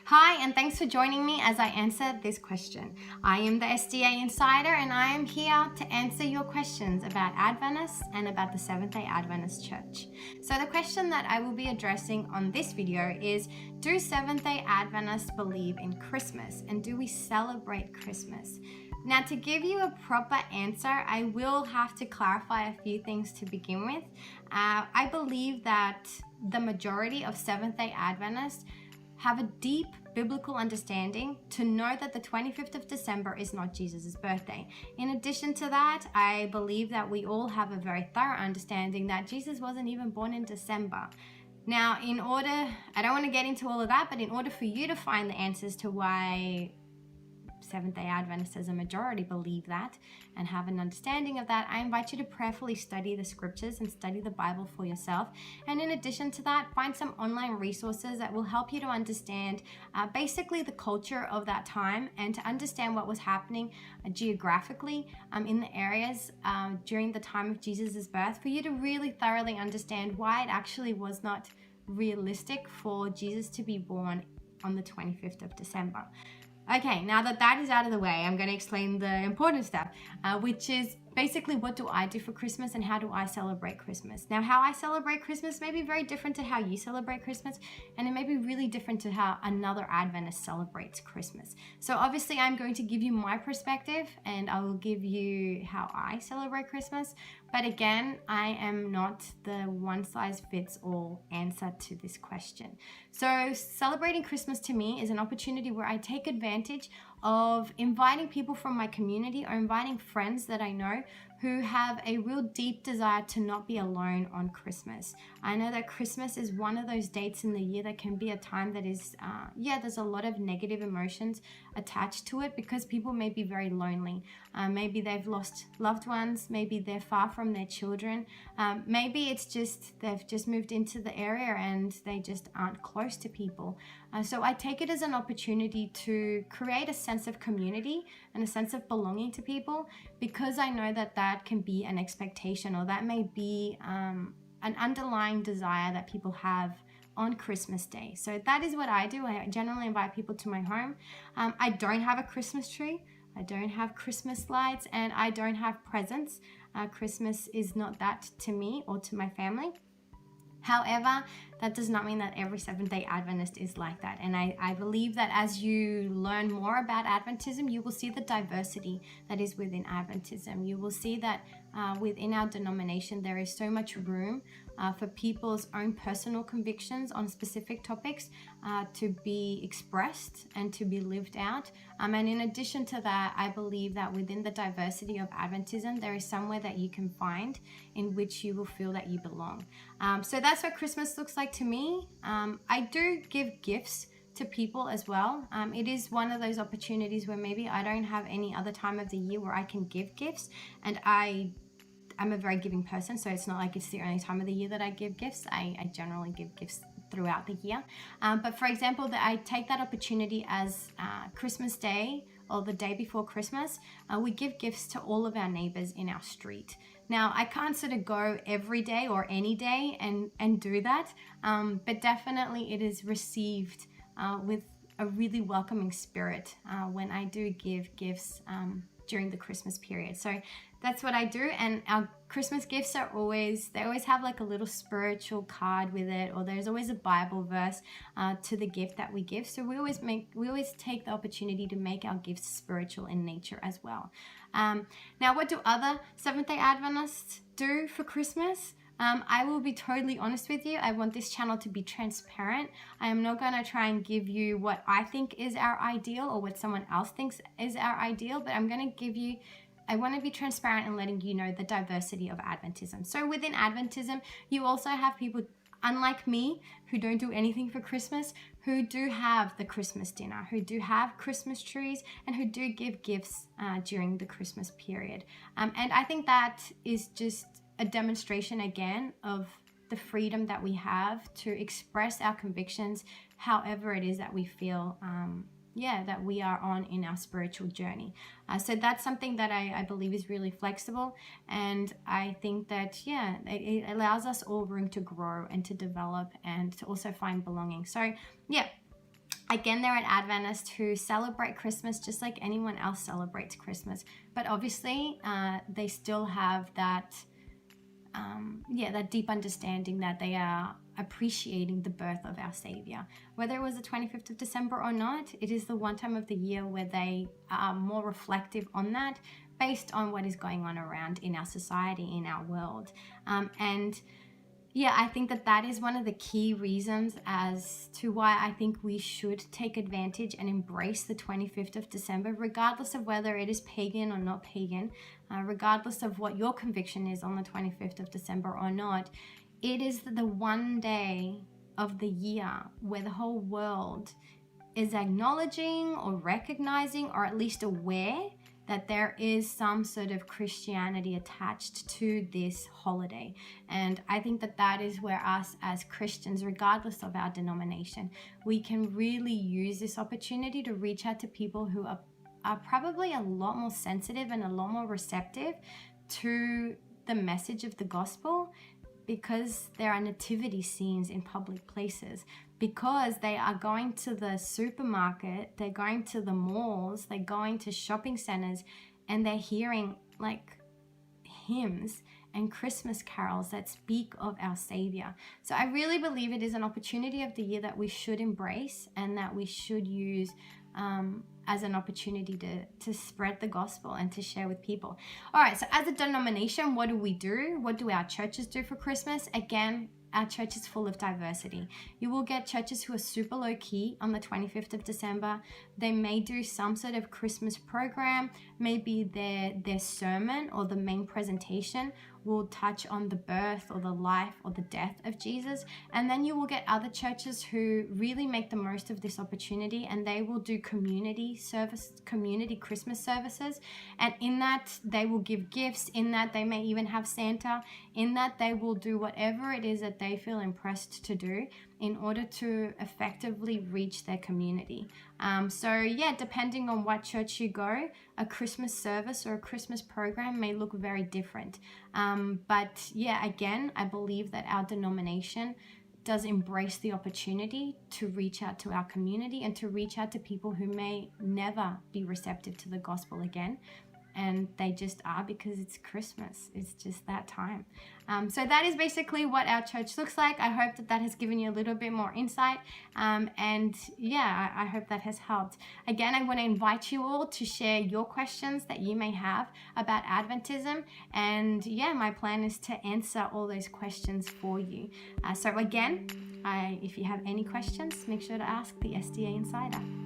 Hi, and thanks for joining me as I answer this question. I am the SDA Insider, and I am here to answer your questions about Adventists and about the Seventh-day Adventist Church. So the question that I will be addressing on this video is, do Seventh-day Adventists believe in Christmas, and do we celebrate Christmas? Now, to give you a proper answer, I will have to clarify a few things to begin with. I believe that the majority of Seventh-day Adventists have a deep biblical understanding to know that the 25th of December is not Jesus' birthday. In addition to that, I believe that we all have a very thorough understanding that Jesus wasn't even born in December. Now, I don't want to get into all of that, but in order for you to find the answers to why Seventh-day Adventists as a majority believe that and have an understanding of that, I invite you to prayerfully study the scriptures and study the Bible for yourself. And in addition to that, find some online resources that will help you to understand basically the culture of that time and to understand what was happening geographically in the areas during the time of Jesus' birth, for you to really thoroughly understand why it actually was not realistic for Jesus to be born on the 25th of December. Okay, now that that is out of the way, I'm going to explain the important stuff, which is basically what do I do for Christmas and how do I celebrate Christmas. Now, how I celebrate Christmas may be very different to how you celebrate Christmas, and it may be really different to how another Adventist celebrates Christmas. So obviously, I'm going to give you my perspective, and I will give you how I celebrate Christmas. But again, I am not the one-size-fits-all answer to this question. So celebrating Christmas to me is an opportunity where I take advantage of inviting people from my community or inviting friends that I know who have a real deep desire to not be alone on Christmas. I know that Christmas is one of those dates in the year that can be a time that is, there's a lot of negative emotions attached to it because people may be very lonely. Maybe they've lost loved ones, maybe they're far from their children, maybe it's just they've just moved into the area and they just aren't close to people. So I take it as an opportunity to create a sense of community and a sense of belonging to people, because I know that that can be an expectation, or that may be an underlying desire that people have on Christmas Day. So that is what I do. I generally invite people to my home. I don't have a Christmas tree. I don't have Christmas lights, and I don't have presents. Christmas is not that to me or to my family. However, that does not mean that every Seventh-day Adventist is like that. And I believe that as you learn more about Adventism, you will see the diversity that is within Adventism. You will see that within our denomination, there is so much room for people's own personal convictions on specific topics to be expressed and to be lived out. And in addition to that, I believe that within the diversity of Adventism, there is somewhere that you can find in which you will feel that you belong. So that's what Christmas looks like to me. I do give gifts to people as well. It is one of those opportunities where maybe I don't have any other time of the year where I can give gifts, and I'm a very giving person, so it's not like it's the only time of the year that I give gifts. I generally give gifts throughout the year. But for example, I take that opportunity as Christmas Day or the day before Christmas, we give gifts to all of our neighbors in our street. Now, I can't sort of go every day or any day and do that, but definitely it is received with a really welcoming spirit when I do give gifts during the Christmas period. So that's what I do, and our Christmas gifts they always have like a little spiritual card with it, or there's always a Bible verse to the gift that we give. So we always take the opportunity to make our gifts spiritual in nature as well. Now, what do other Seventh-day Adventists do for Christmas? I will be totally honest with you. I want this channel to be transparent. I am not going to try and give you what I think is our ideal or what someone else thinks is our ideal, but I want to be transparent in letting you know the diversity of Adventism. So within Adventism, you also have people, unlike me, who don't do anything for Christmas, who do have the Christmas dinner, who do have Christmas trees, and who do give gifts during the Christmas period. And I think that is just a demonstration again of the freedom that we have to express our convictions however it is that we feel that we are on in our spiritual journey. So that's something that I believe is really flexible, and I think that it allows us all room to grow and to develop and to also find belonging. So Again, they're an Adventist who celebrate Christmas just like anyone else celebrates Christmas. But obviously, they still have that, that deep understanding that they are appreciating the birth of our Savior. Whether it was the 25th of December or not, it is the one time of the year where they are more reflective on that based on what is going on around in our society, in our world. I think that is one of the key reasons as to why I think we should take advantage and embrace the 25th of December, regardless of whether it is pagan or not pagan, regardless of what your conviction is on the 25th of December or not. It is the one day of the year where the whole world is acknowledging or recognizing or at least aware that there is some sort of Christianity attached to this holiday. And I think that is where us as Christians, regardless of our denomination, we can really use this opportunity to reach out to people who are probably a lot more sensitive and a lot more receptive to the message of the gospel, because there are nativity scenes in public places, because they are going to the supermarket, they're going to the malls, they're going to shopping centers, and they're hearing like hymns and Christmas carols that speak of our Savior. So I really believe it is an opportunity of the year that we should embrace and that we should use as an opportunity to spread the gospel and to share with people. All right, so as a denomination, what do we do? What do our churches do for Christmas? Again, our church is full of diversity. You will get churches who are super low key on the 25th of December. They may do some sort of Christmas program. Maybe their sermon or the main presentation will touch on the birth or the life or the death of Jesus. And then you will get other churches who really make the most of this opportunity, and they will do community Christmas services. And in that, they will give gifts. In that, they may even have Santa. In that, they will do whatever it is that they feel impressed to do in order to effectively reach their community. Depending on what church you go, a Christmas service or a Christmas program may look very different. Again, I believe that our denomination does embrace the opportunity to reach out to our community and to reach out to people who may never be receptive to the gospel again. And they just are, because it's Christmas. It's just that time. So that is basically what our church looks like. I hope that has given you a little bit more insight. I hope that has helped. Again, I want to invite you all to share your questions that you may have about Adventism. And my plan is to answer all those questions for you. If you have any questions, make sure to ask the SDA Insider.